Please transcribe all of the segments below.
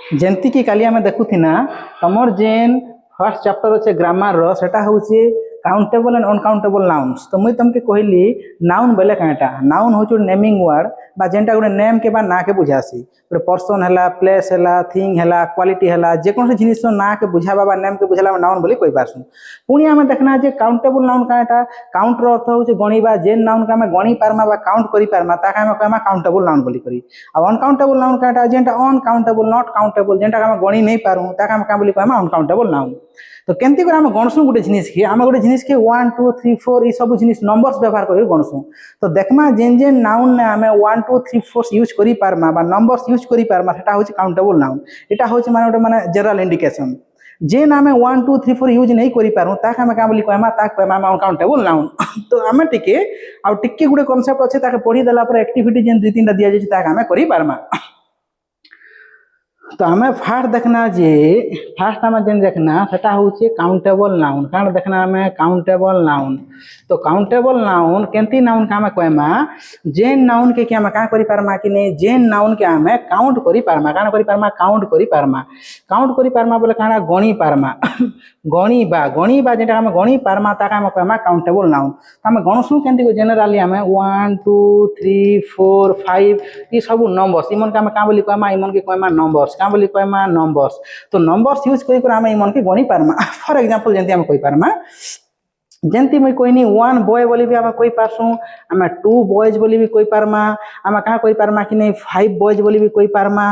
जेमती कि काली आम देखुना तमर जेन फर्स्ट चैप्टर अच्छे ग्रामर रोटा हूँ काउंटेबल एंड अनकाउंटेबल नाउन्स। तो मुझे तुमके कहली नाउन बोले कहाँटा नाउन हूँ नेमिंग वर्ड बा जेनटा गोटे नेम के बा ना के बुझासी गोटे पर्सन है प्लेस है थिंग है क्वालिटी है जेकोसी जिनिस ना के बुझावा बा नेम के बुझाला नाउन बोली कही पार्सु। पुणी आम देखना जे काउंटेबल नाउन कहाँटा काउंटर अर्थ हूँ गणिबा जेन नाउन के आम गणी पार्मा बा काउंट करि पार्मा ताके आम कहमा काउंटेबल नाउन बोली करी। आ अनकाउंटेबल नाउन कहाँटा जेनटा अनकाउंटेबल नॉट काउंटेबल जेनटा आम गणी नहीं पारू ताके आम क्या बोली कहमा अनकाउंटेबल नाउन। तो केमती कर आम गणसु गोटे जिनिस की आम गोटे जिनिस के 1 2 3 4 ये सब जिनिस नंबर्स व्यवहार कर गणसु। तो देखमा जेन जेन नाउन ने आम 1 2 3 4 यूज करि पारमा बा नंबर्स यूज करि पारमा सेटा होछि काउंटेबल नाउन। एटा होछि माने गोटे माने जनरल इंडिकेशन। जेन आम 1 2 3 4 यूज नहीं करि पारू ताके आम क्या बोली कहमा ताके कहमा अनकाउंटेबल नाउन। तो आम टिके आ टिके गोटे कांसेप्ट अछि ताके पढी देला पर एक्टिविटी जेन 2 3 टा दिया जाछि ताके आम करि पारमा। तो आम फास्ट देखना जे फास्ट आम जेन देखना सेटा हूँ काउंटेबल नाउन कारण देखना आम काउंटेबल नाउन। तो काउंटेबल नाउन केमती नाउन के आम कहमा जेन नाउन के आम क्या करि पारमा कि नहीं जेन नाउन के आम काउंट करि पारमा काण करि पारमा काउंट करि पारमा बोले काण गणी पारमा गणी बा जेटा आम गणी पारमा ताके आम कहमा काउंटेबल नाउन। तो आम गणसु केमती जनरली आम 1 2 3 4 5 ये सब नंबर्स इमन के आम क्या बोली कहमा इमन के कहमा नंबर्स क्या बोली कहमा नंबर्स। तो नंबर्स यूज कर आम इमन के गणी पारमा। फॉर एग्जांपल जंती आम कहि पारमा जंती मुई कहनी 1 बॉय बोली भी आम कहि पारसु आम 2 बॉयज बोली भी कहि पारमा आम क्या कहि पारमा कि नहीं 5 बॉयज बोली भी कहि पारमा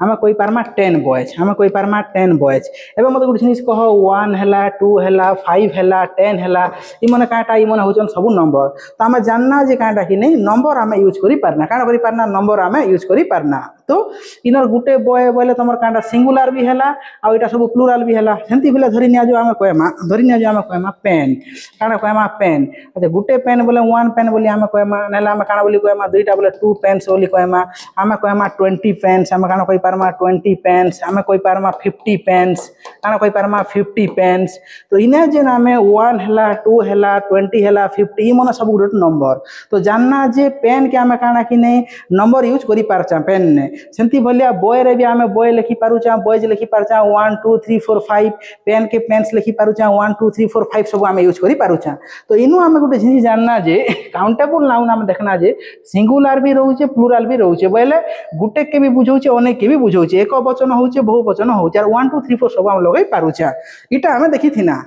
आम कहि पारमा 10 बॉयज आम कहि पारमा 10 बॉयज। एवं मत गोटे जिनिस कह 1 है 2 है 5 है 10 है इमन काटा इमन होचन सब नंबर। तो आम जानना जे काटा कि नहीं नंबर आम यूज करि पारना काण करि पारना नंबर आम यूज करि पारना। तो इनर गुटे बॉय बोले तुम काटा सिंगुलर भी है आ इटा सब प्लुराल भी है सेमती बोले धरी निया जो आम कहमा पेन काण कहमा पेन। अच्छा गुटे पेन बोले 1 पेन बोली आम कहमा नेला आम काण बोली कहमा दुईटा बोले 2 पेन्स बोली कहमा आम कहमा 20 पेन्स आम काण कहि पारमा 20 पेन्स आम कहि पारमा 50 पेन्स काण कहि पारमा 50 पेन्स। तो इने जेन आम 1 है 2 है 20 है 50 ई मन सब गोटे नंबर। तो जानना जे पेन के आम काण कि नहीं नंबर यूज करि पारछा पेन ने सेमती भलिया बॉय रे भी आम बॉय लिखि पारुछा बॉयज लिखि पारछा 1 2 3 4 5 पेन के पेन्स लिखि पारुछा 1 2 3 4 5 सब आम यूज करि पारुछा। तो इनु आम गोटे जिनिस जानना जे काउंटेबल नाउन आम देखना जे सिंगुलर भी रोचे प्लुराल भी रोचे बोले गुटे के भी बुझौचे अनेक के भी बुझौचे एक वचन होचे बहु वचन होचे 1 2 3 4 सब आम लगे पारुछा। इटा आम देखि थिना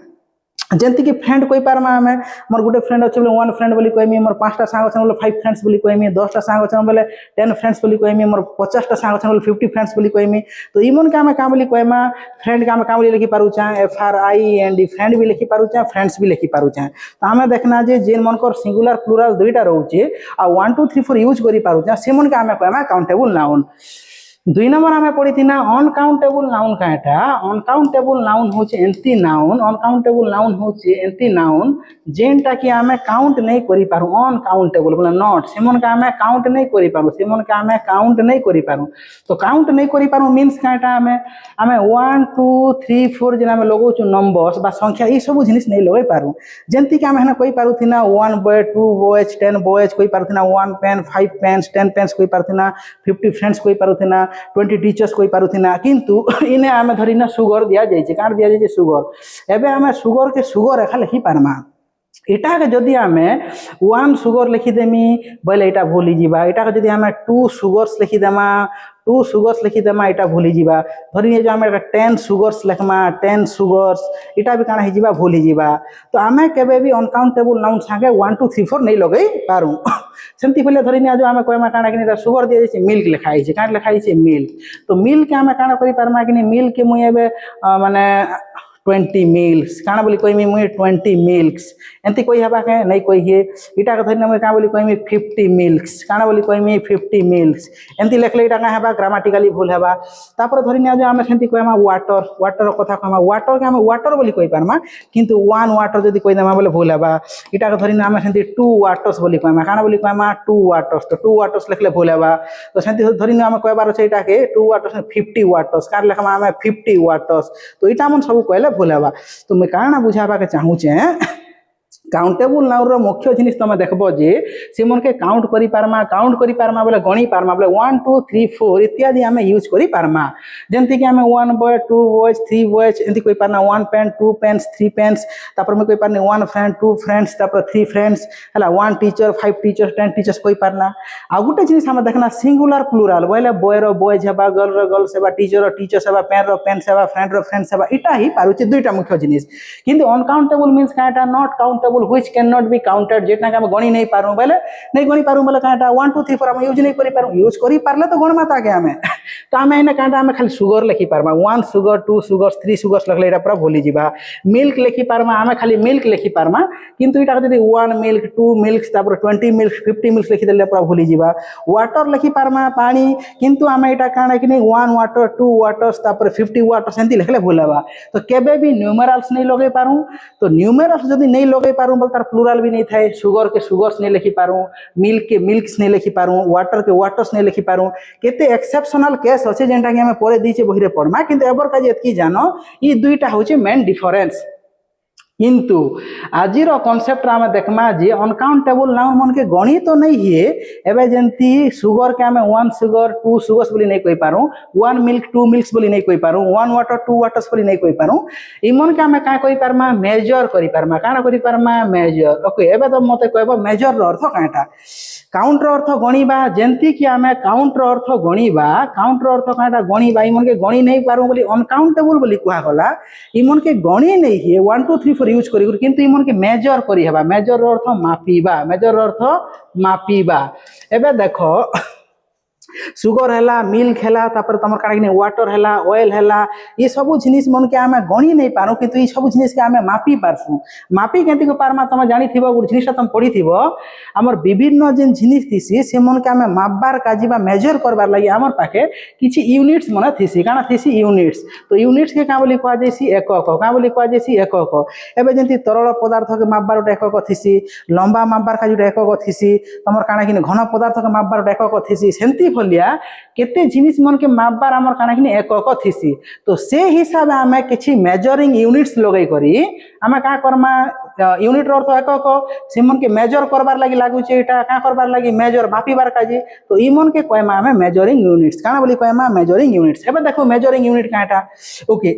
जंती कि फ्रेंड कहि पारमा आम मोर गुटे फ्रेंड अच्छे बोले 1 फ्रेंड बोली कहमी मोर 5टा सांग अच्छे बोले 5 फ्रेंड्स बोली कहमी 10टा सांग अच्छे बोले 10 फ्रेंड्स बोली कहमी मोर 50टा सांग अच्छे बोले 50 फ्रेंड्स बोली कहमी। तो इमन के आम क्या बोली कहमा फ्रेंड के आम क्या बोली लिखि पारुछा FRIEND फ्रेंड भी लिखि पारुछा फ्रेंड्स भी लिखि पारुछा। तो आम देखना जे जेन मनकर सिंगुलर प्लुराल दुईटा रोचे आ 1 2 3 4 यूज करि पारुछा से मन के आम कहमा काउंटेबल नाउन। 2 नंबर आम पढ़ी ना अनकाउंटेबल नाउन कहाँटा अनकाउंटेबल नाउन हूँ एंती नाउन अनकाउंटेबल नाउन हूँ एंती नाउन जेनटा कि आम काउंट नहीं करि पारू अनकाउंटेबल बोले नॉट से मन के आम काउंट नहीं करि पारू से मन के आम काउंट नहीं करि पारू। तो काउंट नहीं करि पारू मीन्स कहाँटा आम 1 2 3 4 जेन आम लगौछु नंबर्स बा संख्या ये सब जिनिस नहीं लगे पारू। जेमती कि आम हेना कहि पारुथिना 1 बॉय 2 बॉयज 10 बॉयज कहि पारुथिना 1 पेन 5 पेन्स 10 पेन्स कहि पारुथिना 50 फ्रेंड्स कहि पारुथिना 20 टीचर्स कहि पारुथिना किंतु इने आम धरिना सुगर दिया जाइए काण दिया जाइए सुगर एबे आम सुगर के सुगर रेखा लिखि पारमा। इटा के जदि आम 1 सुगर लिखिदेमी बोले इटा भूली जीवा इटा के जदि आम 2 सुगर्स लिखिदेमा 2 सुगर्स लिखिदेमा इटा भूली जीवा धरी जो आम 10 सुगर्स लिखमा 10 सुगर्स इटा भी काण हो भूली जीवा। तो आम केबे भी अनकाउंटेबल नाउन संगे 1 2 3 4 नहीं लगे पारू। सेमती पहले धरी जो आम कहमा काण कि सुगर दिया जाइए मिल्क लिखाई काण लिखाई मिल्क। तो मिल्क के आम काण करि पारमा कि मिल्क के मुई एबे माने 20 मिल्क्स काण बोली कहमी मुई 20 मिल्क्स एंती कही हबा के नहीं कहिए इटा के धरना मुई का बोली कहमी 50 मिल्क्स काण बोली कहमी 50 मिल्क्स एंती लेखले इटा का हबा ग्रामाटिकली भूल हबा। तापर धरिना जो आम सेंती कहमा वाटर वाटर कथा कहमा वाटर के आम वाटर बोली कहि पारमा किंतु 1 वाटर जदी कहि देमा बोले भूल हबा। इटा के धरिना आम सेंती 2 वाटर्स बोली कहमा काण बोली कहमा 2 वाटर्स। तो 2 वाटर्स लेखले भूल हबा। तो सेंती धरिना आम कहबार छै इटा के 2 वाटर्स 50 वाटर्स काण लेखमा आम 50 वाटर्स। तो इटा मन सब कहले भूल हबा। तो मैं काण बुझाबा के चाहूचे काउंटेबल नाउन रो मुख्य जिनिस तुम देखबो जे से मन के काउंट करि पारमा बोले गणी पारमा बोले 1 2 3 4 इत्यादि आमे यूज करि पारमा जेंति कि आमे 1 बॉय 2 बॉयज 3 बॉयज एंति कोइ पारना 1 पेन 2 पेन्स 3 पेन्स तापर में कोइ पारने 1 फ्रेंड 2 फ्रेंड्स तापर 3 फ्रेंड्स हला 1 टीचर 5 टीचर्स 10 टीचर्स कोइ पारना आ गुटे जिनिस हम देखना सिंगुलर प्लुरल बोले बॉय रो बॉयज हेबा गर्ल रो गर्ल सेबा टीचर रो टीचर सेबा पेन रो पेन सेबा फ्रेंड रो फ्रेंड सेबा इटा ही पारुचे दुईटा मुख्य जिनिस किंतु अनकाउंटेबल मींस काटा not countable which cannot be counted जेटा के हम गणी नहीं पारू बोले नहीं गणी पारू बोले काटा 1 2 3 4 हम यूज नहीं करि पारू यूज करि पारले तो गण माता के हमें तो हमें एने काटा हमें खाली सुगर लिखि पारमा 1 सुगर 2 सुगर 3 सुगर लगले एटा पूरा भूली जीवा मिल्क लिखि पारमा हमें खाली मिल्क लिखि पारमा किंतु एटा जदी 1 मिल्क 2 मिल्क तापर 20 मिल्क 50 मिल्क लिखि देले पूरा भूली जीवा वाटर लिखि पारमा पानी किंतु हमें एटा काना कि नहीं 1 वाटर 2 वाटर्स तापर 50 वाटर्स एंती लिखले भूलाबा तो केबे भी न्यूमेरल्स नहीं लगे पारू तो न्यूमेरल्स जदी नहीं लगे पारू बोल तार प्लुरल भी नहीं थाए सुगर के सुगर्स नहीं लिखि पारू मिल्क के मिल्क्स नहीं लिखि पारू वाटर के वाटर्स नहीं लिखि पारू केते एक्सेप्शनल केस अछि जेंटा कि हमें परे दीचे बहिरे परमा किंतु एबर का एतकी जानो ई दुईटा होचे मेन डिफरेंस किंतु आजिर कॉन्सेप्ट आम देखमा जे अनकाउंटेबल नाउन मन के गणी तो नहीं है एबे जेंती सुगर के आमे 1 सुगर 2 सुगर्स बोली नहीं कोइ पारू 1 मिल्क 2 मिल्क्स बोली नहीं कोइ पारू 1 वाटर 2 वाटर्स बोली नहीं कोइ पारू इमन के आमे का कोइ पारमा मेजर करि पारमा काना करि पारमा मेजर ओके एबे तो मते कहबो मेजर रो अर्थ काटा काउंट रो अर्थ गणीबा जेंती कि आमे काउंट रो अर्थ गणीबा काउंट रो अर्थ काटा गणीबा इमन के गणी नहीं पारू बोली अनकाउंटेबल बोली कुहा गला इमन के गणी नहीं है 1 2 3 4 यूज करी किंतु इमन के मेजर करी हेबा मेजर अर्थ मापीबा मेजर अर्थ मापीबा एबे देखो सुगर हैला मिल्क हैला तापर तमर काना कि वाटर हैला ऑयल हैला ये सब जिनिस मन के आमे गणी नहीं पारू किंतु ये सब जिनिस के आमे मापी पारसु मापी केंति को पारमा तम जानि थिबो गुड जिनिस तम पढी थिबो हमर विभिन्न जिन जिनिस थिसी से मन के आमे मापबार काजीबा मेजर करबार लागि हमर पाखे किछि यूनिट्स मन थिसी काना थिसी यूनिट्स तो यूनिट्स के का बोली कहआ जैसी एकक का बोली कहआ जैसी एकक एबे जेंति तरल पदार्थ के मापबार एकक थिसी लंबा मापबार काजी एकक थिसी तमर काना कि घन पदार्थ के मापबार एकक थिसी सेंति लिया केते जिनिस मन के मापबार हमर काना कि एकक थिसी तो से हिसाब आमे किछि मेजरिंग यूनिट्स लगै करी आमे का करमा यूनिट अर्थ एकक से मन के मेजर करबार लागि लागु छै एटा का करबार लागि मेजर मापीबार काजी तो ई मन के कहमा आमे मेजरिंग यूनिट्स काना बोली कहमा मेजरिंग यूनिट्स एबे देखो मेजरिंग यूनिट काटा ओके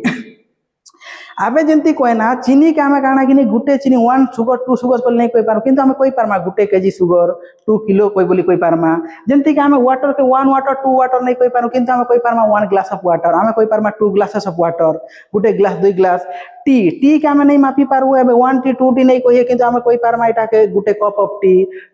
आबे जेंती कहना चीनी के आमे काना कि गुटे चीनी 1 सुगर 2 सुगर बोल नहीं कोइ पार किंतु आमे कोइ पारमा गुटे केजी सुगर 2 किलो कोइ बोली कोइ पारमा जेंती कि आमे वाटर के 1 वाटर 2 वाटर नहीं कोइ पारू किंतु आमे कोइ पारमा 1 ग्लास ऑफ वाटर आमे कोइ पारमा 2 glasses of water Gute glass 2 glass T के आमे नहीं मापी पारू एबे 1 टी 2 टी नहीं कोइ किंतु आमे कोइ पारमा एटा के गुटे cup of tea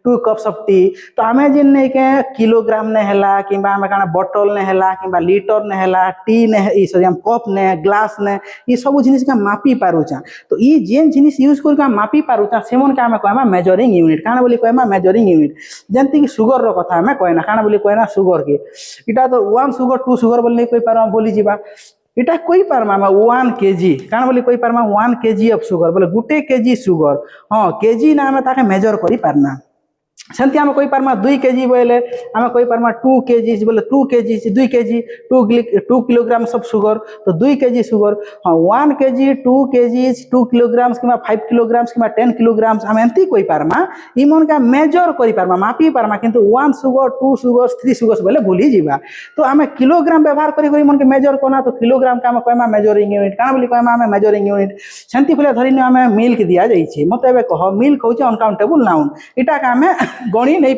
2 cups of T तो आमे जिन नहीं के किलोग्राम ने हला किबा आमे काना बोतल ने हला किबा लीटर ने हला टी ने ई सॉरी हम कप ने ग्लास ने ई सब जिनिस का मापी पारुचा तो ई जेन जिनिस यूज कर का मापी पारुचा सेमन का हमें कहमा मेजरिंग यूनिट काना बोली कहमा मेजरिंग यूनिट जेंति कि सुगर रो कथा हमें कहना काना बोली कहना सुगर के इटा तो 1 सुगर 2 सुगर बोली कोइ पारमा बोली जीवा इटा कोइ पारमा 1 केजी काना बोली कोइ पारमा 1 केजी ऑफ सुगर बोले गुटे केजी सुगर हां केजी ना हमें ताके मेजर करि पारना सेंति आमे कोइ पारमा 2 केजी बोले आमे कोइ पारमा 2 केजी बोले 2 केजी 2 केजी 2 किलोग्राम सब सुगर तो 2 केजी सुगर हां 1 केजी 2 केजी 2 किलोग्राम किबा 5 किलोग्राम किबा 10 किलोग्राम आमे एंती कोइ पारमा ई मन का मेजर करि पारमा मापी पारमा किंतु 1 सुगर 2 सुगर 3 सुगर बोले भूली जीवा तो आमे किलोग्राम व्यवहार करि मन के मेजर कोना तो किलोग्राम का आमे कहमा मेजरिंग यूनिट काना बोली कहमा आमे मेजरिंग यूनिट सेंति बोले धरिने आमे मिल्क दिया जाई छी मते एबे कह मिल्क होचे अनकाउंटेबल नाउन इटा का आमे गणी नहीं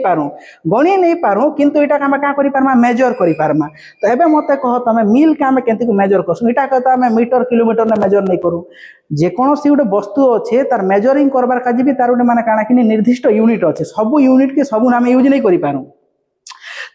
पारू किंतु इटा का क्या करि पारमा मेजर करि पारमा तो एबे मते कह तमे मिल के हमें केंति को मेजर करसु इटा कहता हमें मीटर किलोमीटर ने मेजर नहीं करू जे कोनोसी उडे वस्तु अच्छे तार मेजरिंग करबार काजी भी तार उडे माने काना कि निर्दिष्ट यूनिट अच्छे सब यूनिट के सब नाम यूज नहीं करि पारू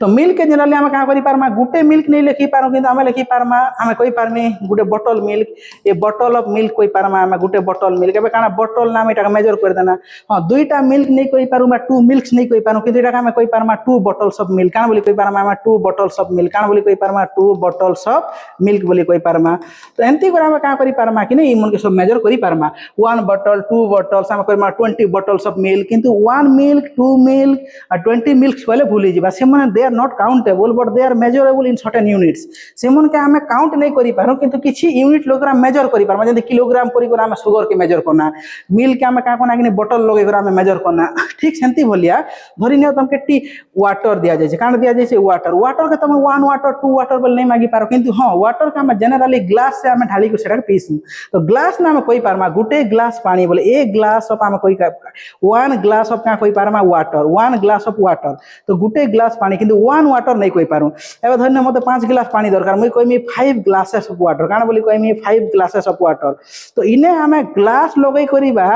तो मिल्क के जनरली आमे का करि पारमा गुटे मिल्क नहीं लिखि पारू किंतु आमे लिखि पारमा आमे कोइ पारमी गुटे बोतल मिल्क ए बोतल ऑफ मिल्क कोइ पारमा आमे गुटे बोतल मिल्क एबे काना बोतल नाम एटा मेजर कर देना हां दुईटा मिल्क नहीं कोइ पारू बा 2 मिल्क्स नहीं कोइ पारू किंतु एटा आमे कोइ पारमा 2 बॉटल्स ऑफ मिल्क काना बोली कोइ पारमा आमे 2 बॉटल्स ऑफ मिल्क काना बोली कोइ पारमा 2 बॉटल्स ऑफ मिल्क बोली कोइ पारमा तो एंती कर आमे का करि पारमा कि नहीं मन के सब मेजर करि पारमा 1 बॉटल 2 बॉटल्स आमे करिमा 20 बॉटल्स ऑफ मिल्क किंतु 1 मिल्क 2 मिल्क 20 मिल्क्स बोले भूली जिबा से माने they are not countable but they are measurable in certain units से मन के आमे काउंट नहीं करि पारो किंतु किछि यूनिट लोगरा मेजर करि पारमा जंदि किलोग्राम करि कर आमे शुगर के मेजर करना मिल के आमे का कोना कि बोतल लगे कर आमे मेजर करना ठीक सेंती भलिया धरि नियो तुमके टी वाटर दिया जाय कान दिया जाय वाटर वाटर के तुम 1 वाटर 2 वाटर बोल नहीं मागी पारो किंतु हां वाटर का आमे जनरली ग्लास से आमे ढाली को सेटा पीसु तो ग्लास ना आमे कोइ पारमा गुटे ग्लास पानी बोले एक ग्लास ऑफ आमे कोइ 1 ग्लास ऑफ का कोइ पारमा वाटर 1 ग्लास ऑफ वाटर तो गुटे ग्लास पानी किंतु 1 वाटर नहीं कोइ पारू एबे धन्य मते 5 ग्लास पानी दरकार मुई कोइमी 5 ग्लासेस ऑफ वाटर काना बोली कोइमी 5 ग्लासेस ऑफ वाटर तो इने हमें ग्लास लगई करिबा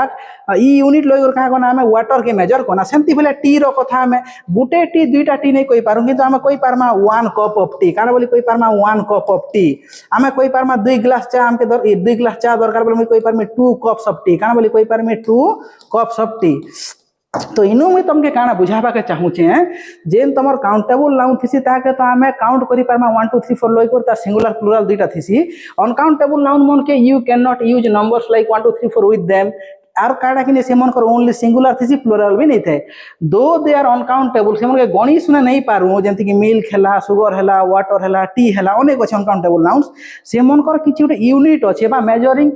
ई यूनिट लगई का कोना हमें वाटर के मेजर कोना सेंती भले टी रो कथा हमें गुटे टी दुईटा टी नहीं कोइ पारू किंतु हमें कोइ पारमा 1 कप ऑफ टी काना बोली कोइ पारमा 1 कप ऑफ टी हमें कोइ पारमा 2 ग्लास चा हमके 2 ग्लास चा दरकार बोली कोइ पारमे 2 कप्स ऑफ टी काना बोली कोइ पारमे 2 कप्स ऑफ टी तो इनु मुई तुमके काना बुझाबा के चाहू छे जेन तमर काउंटेबल नाउन थिसी ताके तो हमें काउंट करि पारमा 1 2 3 4 लई करता सिंगुलर प्लुरल दुईटा थिसी अनकाउंटेबल नाउन मन के you can not use numbers like 1 2 3 4 with them आर काडा कि से मन कर ओनली सिंगुलर थिसी प्लुरल भी नहीं थे दो दे आर अनकाउंटेबल से मन के गणी सुने नहीं पारू जेंति कि मिल्क हैला सुगर हैला वाटर हैला टी हैला अनेक अछि अनकाउंटेबल नाउन्स से मन कर किछि उटे यूनिट अछि बा मेजरिंग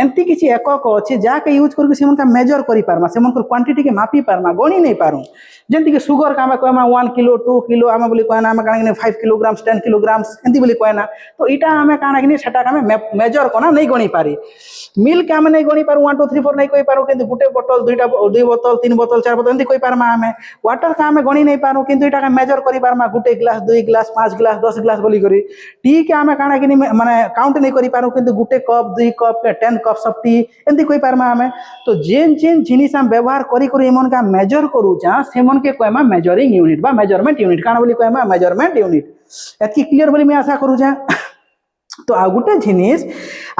एंती किछि एकक अछि जाके यूज कर से मन का मेजर करि पारमा से मन कर क्वांटिटी के मापी पारमा गणी नहीं पारू जेंति कि सुगर का हमें कहमा 1 किलो 2 किलो हमें बोली कहना हमें काना 5 किलोग्राम्स 10 किलोग्राम्स एंती बोली कहना तो इटा हमें काना कि सेटा हमें मेजर कोना नहीं गणी पारी मिल्क हमें नहीं गणी पारू 1 2 3 4 नहीं कोइ पारू किंतु गुटे बोतल दुईटा 2 बोतल 3 बोतल 4 बोतल एंती कोइ पारमा हमें वाटर का हमें गणी नहीं पारू किंतु इटा मेजर करि पारमा गुटे ग्लास 2 ग्लास 5 ग्लास 10 ग्लास बोली करी टी के हमें काना कि माने काउंट नहीं करि पारू किंतु गुटे cup 2 cup 10 cups of tea एंती कोइ पारमा हमें तो जेन जेन जिनिस हम व्यवहार करी करी एमन का मेजर करू जा सेमन के कहमा मेजरिंग यूनिट बा मेजरमेंट यूनिट काना बोली कहमा मेजरमेंट यूनिट एतकी क्लियर बोली मैं आशा करू जा तो आ गुटे जिनिस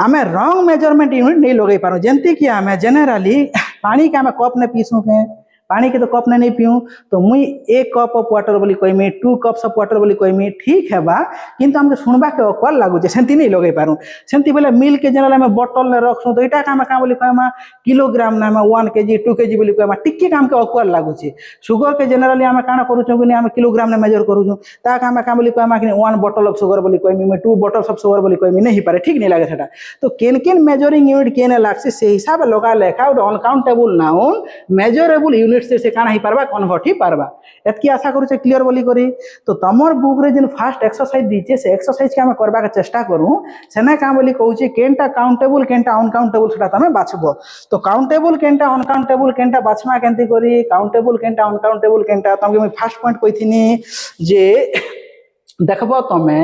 आमे रंग मेजरमेंट यूनिट नहीं लगे पारो जेंति कि आमे जनरली पानी के आमे कप ने पीसू के पानी के तो कप ने नहीं पीऊँ तो मुई 1 कप ऑफ वाटर बोली कहमी 2 कप्स ऑफ वाटर बोली कहमी ठीक है बा किंतु हमके सुनबा के अक्वल लागू जे सेंती नहीं लगे पारू सेंती बोले मिल के जनरल में बोतल ने रखसु तो इटा काम का बोली कहमा किलोग्राम ना में 1 केजी 2 केजी बोली कहमा टिक्की काम के अक्वल लागू छे शुगर के जनरली हम काना करू छु कि हम किलोग्राम ने मेजर करू छु ता काम का बोली कहमा कि 1 बोतल ऑफ शुगर बोली कहमी में 2 बोतल्स ऑफ शुगर बोली कहमी नहीं पारे ठीक नहीं लागे सेटा तो केन केन मेजरिंग यूनिट केने लागसे से हिसाब लगा लेखा और अनकाउंटेबल नाउन मेजरेबल से काना ही पारबा कन्वर्ट ही पारबा एतकी आशा करू छे क्लियर बोली करी तो तमर बुक रे जिन फास्ट एक्सरसाइज दीचे से एक्सरसाइज के हम करबा के चेष्टा करू सेना का बोली कहू छे केनटा काउंटेबल केनटा अनकाउंटेबल सेटा तमे बाछबो तो काउंटेबल केनटा अनकाउंटेबल केनटा बाछमा केनती करी काउंटेबल केनटा अनकाउंटेबल केनटा तमके मैं फास्ट पॉइंट कहिथिनी जे देखबो तमे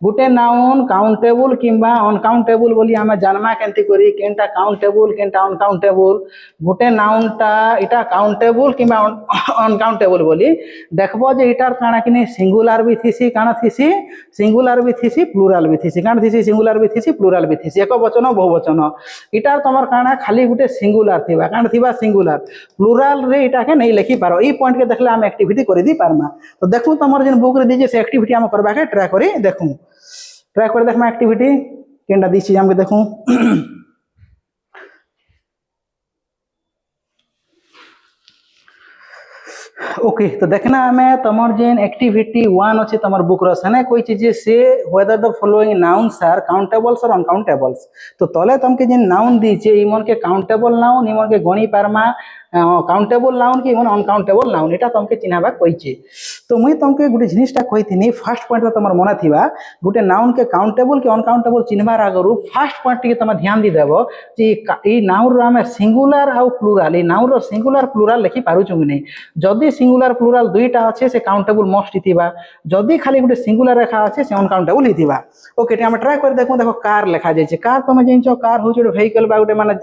गुटे नाउन काउंटेबल किंबा अनकाउंटेबल बोली आमे जानमा केनती करी केनटा काउंटेबल केनटा अनकाउंटेबल गुटे नाउनटा इटा काउंटेबल किंबा अनकाउंटेबल बोली देखबो जे इटार काना किने सिंगुलर भी थिसी काना थिसी सिंगुलर भी थिसी प्लुरल भी थिसी काना थिसी सिंगुलर भी थिसी प्लुरल भी थिसी एक वचन बहुवचन इटार तमर काना खाली गुटे सिंगुलर थिबा काना थिबा सिंगुलर प्लुरल रे इटा के नहीं लिखि पारो ई पॉइंट के देखले हम एक्टिविटी करि दी पारमा तो देखू तमर जिन बुक रे दीजे से एक्टिविटी हम करबा के ट्राई करी देखूं ट्राई कर देखमा एक्टिविटी केनटा दी चीज हमके देखूं ओके तो देखना हमें तमर जेन एक्टिविटी 1 अछि तमर बुक रो सने कोई चीज से whether the following nouns are countables और अनकाउंटेबल्स तो तले तमके जेन नाउन दी छे इमन के काउंटेबल नाउन इमन के गणी पारमा काउंटेबल नाउन कि अनकाउंटेबल नाउन एटा तमके चिन्हाबा कहिचे तो मुई तमके गुटे जिनिसटा कहिथिनी फर्स्ट पॉइंट तमर मन थिबा गुटे नाउन के काउंटेबल के अनकाउंटेबल चिन्हबार आगरु फर्स्ट पॉइंट के तम ध्यान दी देबो जे ई नाउन रो हम सिंगुलर आ प्लुरल ई नाउन रो सिंगुलर प्लुरल लिखि पारु छु नै जदी सिंगुलर प्लुरल दुईटा अच्छे से काउंटेबल मोस्ट हिथिबा जदी खाली गुटे सिंगुलर रेखा अच्छे से अनकाउंटेबल हिथिबा ओके हम ट्राई कर देखो देखो कार लिखा जाय छे कार तमे जइछो कार होचे व्हीकल बा गुटे माने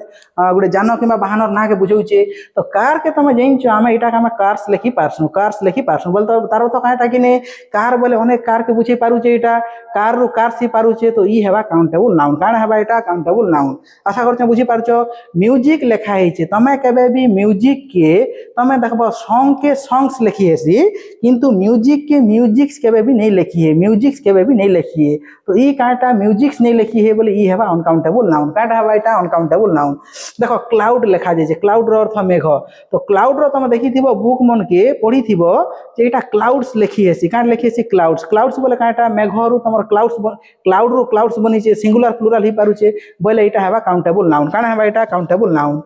गुटे जान किबा वाहनर ना के बुझौचे तो कार के तमे जइछो हम एटा के हम कार्स लिखि पारसु बोल तो तार तो काटा कि ने कार बोले अनेक कार के बुझे पारु छे एटा कार रो कार सी पारु छे तो ई हेबा काउंटेबल नाउन काना हेबा एटा काउंटेबल नाउन आशा करछ बुझी पारछो म्यूजिक लिखा है छे तमे केबे भी म्यूजिक के तमे देखबो सॉन्ग के सॉन्ग्स लिखी है सी किंतु म्यूजिक के म्यूजिक्स केबे भी नहीं लिखी है म्यूजिक्स केबे भी नहीं लिखी है तो ई काटा म्यूजिक्स नहीं लिखी है बोले ई हेबा अनकाउंटेबल नाउन काटा हेबा एटा अनकाउंटेबल नाउन देखो क्लाउड लिखा जाय छे क्लाउड रो अर्थ मेघ तो क्लाउड रो तुम देखि बुक मन के पढ़ी जे एटा क्लाउड्स लिखी हेसी काण लिखी हेसी क्लाउड्स क्लाउड्स बोले काटा मेघ रु तुम क्लाउड्स बनी सिंगुलर प्लुराल ही पारुचे बोले एटा हेबा काउंटेबल नाउन काण हेबा एटा काउंटेबल नाउन